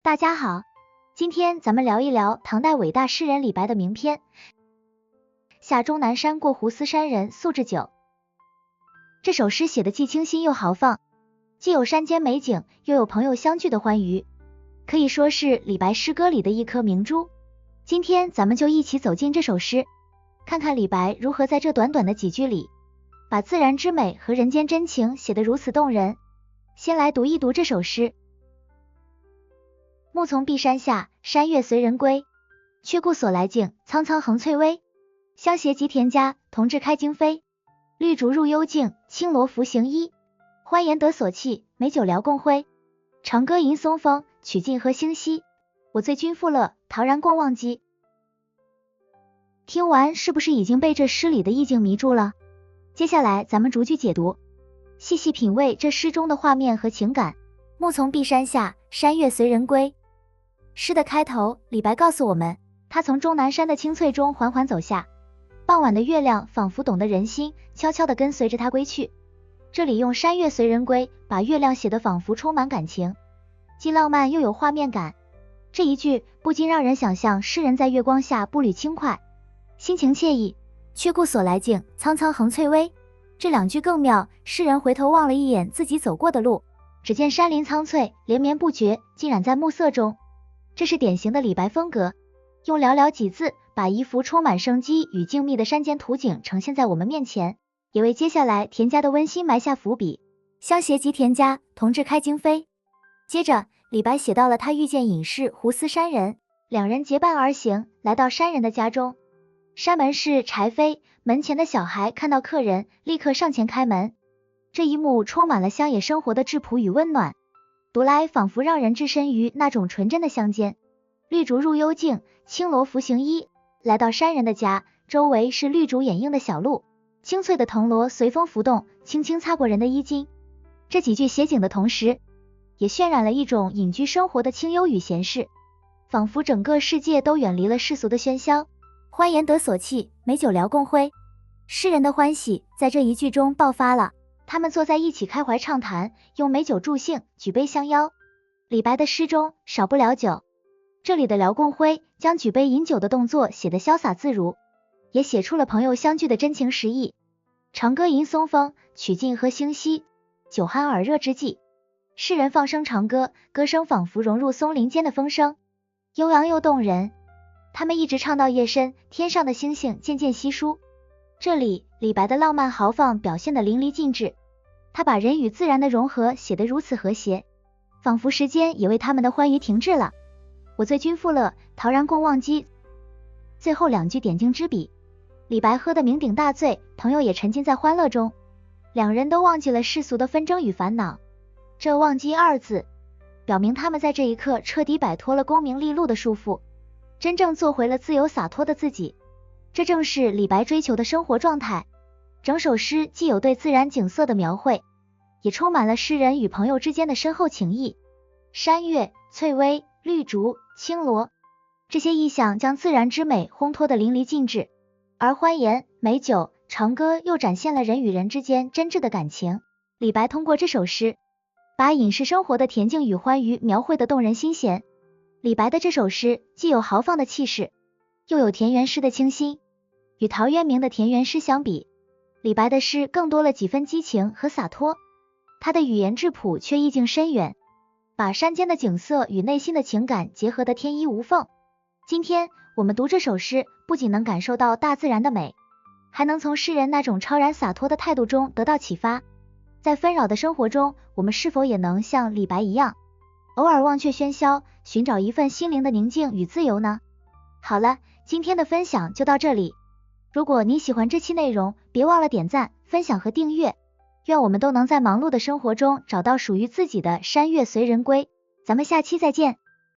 大家好，今天咱们聊一聊唐代伟大诗人李白的名篇《下终南山过斛斯山人宿置酒》。这首诗写的既清新又豪放，既有山间美景，又有朋友相聚的欢愉，可以说是李白诗歌里的一颗明珠。今天咱们就一起走进这首诗，看看李白如何在这短短的几句里，把自然之美和人间真情写得如此动人。先来读一读这首诗。暮从碧山下，山月随人归。却顾所来径，苍苍横翠微。香携及田家，同至开荆扉。绿竹入幽径，青萝拂行衣。欢颜得所憩，美酒聊共挥。长歌吟松风，曲尽和星稀。我醉君复乐，陶然共忘机。听完是不是已经被这诗里的意境迷住了？接下来咱们逐句解读，细细品味这诗中的画面和情感。暮从碧山下，山月随人归。诗的开头，李白告诉我们，他从终南山的青翠中缓缓走下，傍晚的月亮仿佛懂得人心，悄悄地跟随着他归去。这里用山月随人归，把月亮写得仿佛充满感情，既浪漫又有画面感。这一句不禁让人想象诗人在月光下步履轻快，心情惬意。却顾所来径，苍苍横翠微。这两句更妙，诗人回头望了一眼自己走过的路，只见山林苍翠，连绵不绝，浸染在暮色中。这是典型的李白风格，用寥寥几字把一幅充满生机与静谧的山间图景呈现在我们面前，也为接下来田家的温馨埋下伏笔。香携及田家，同至开荆扉。接着李白写到了他遇见隐士斛斯山人，两人结伴而行，来到山人的家中。山门是柴扉，门前的小孩看到客人，立刻上前开门。这一幕充满了乡野生活的质朴与温暖，读来仿佛让人置身于那种纯真的乡间。绿竹入幽径，青萝拂行衣。来到山人的家，周围是绿竹掩映的小路，青翠的藤萝随风浮动，轻轻擦过人的衣襟。这几句写景的同时，也渲染了一种隐居生活的清幽与闲适，仿佛整个世界都远离了世俗的喧嚣。欢颜得所憩，美酒聊共挥。诗人的欢喜在这一句中爆发了，他们坐在一起开怀畅谈，用美酒助兴，举杯相邀。李白的诗中少不了酒，这里的聊共挥将举杯饮酒的动作写得潇洒自如，也写出了朋友相聚的真情实意。长歌吟松风，曲尽和星稀。酒酣耳热之际，诗人放声长歌，歌声仿佛融入松林间的风声，悠扬又动人。他们一直唱到夜深，天上的星星渐渐稀疏。这里李白的浪漫豪放表现得淋漓尽致，他把人与自然的融合写得如此和谐，仿佛时间也为他们的欢愉停滞了。我醉君复乐，陶然共忘机。最后两句点睛之笔，李白喝得酩酊大醉，朋友也沉浸在欢乐中，两人都忘记了世俗的纷争与烦恼。这忘机二字，表明他们在这一刻彻底摆脱了功名利禄的束缚，真正做回了自由洒脱的自己。这正是李白追求的生活状态。整首诗既有对自然景色的描绘，也充满了诗人与朋友之间的深厚情谊。山月、翠微、绿竹、青萝，这些意象将自然之美烘托得淋漓尽致，而欢颜、美酒、长歌又展现了人与人之间真挚的感情。李白通过这首诗，把隐士生活的恬静与欢愉描绘得动人心弦。李白的这首诗既有豪放的气势，又有田园诗的清新。与陶渊明的田园诗相比，李白的诗更多了几分激情和洒脱，他的语言质朴却意境深远，把山间的景色与内心的情感结合得天衣无缝。今天我们读这首诗，不仅能感受到大自然的美，还能从诗人那种超然洒脱的态度中得到启发。在纷扰的生活中，我们是否也能像李白一样，偶尔忘却喧嚣，寻找一份心灵的宁静与自由呢？好了，今天的分享就到这里。如果你喜欢这期内容，别忘了点赞、分享和订阅。愿我们都能在忙碌的生活中找到属于自己的山月随人归。咱们下期再见。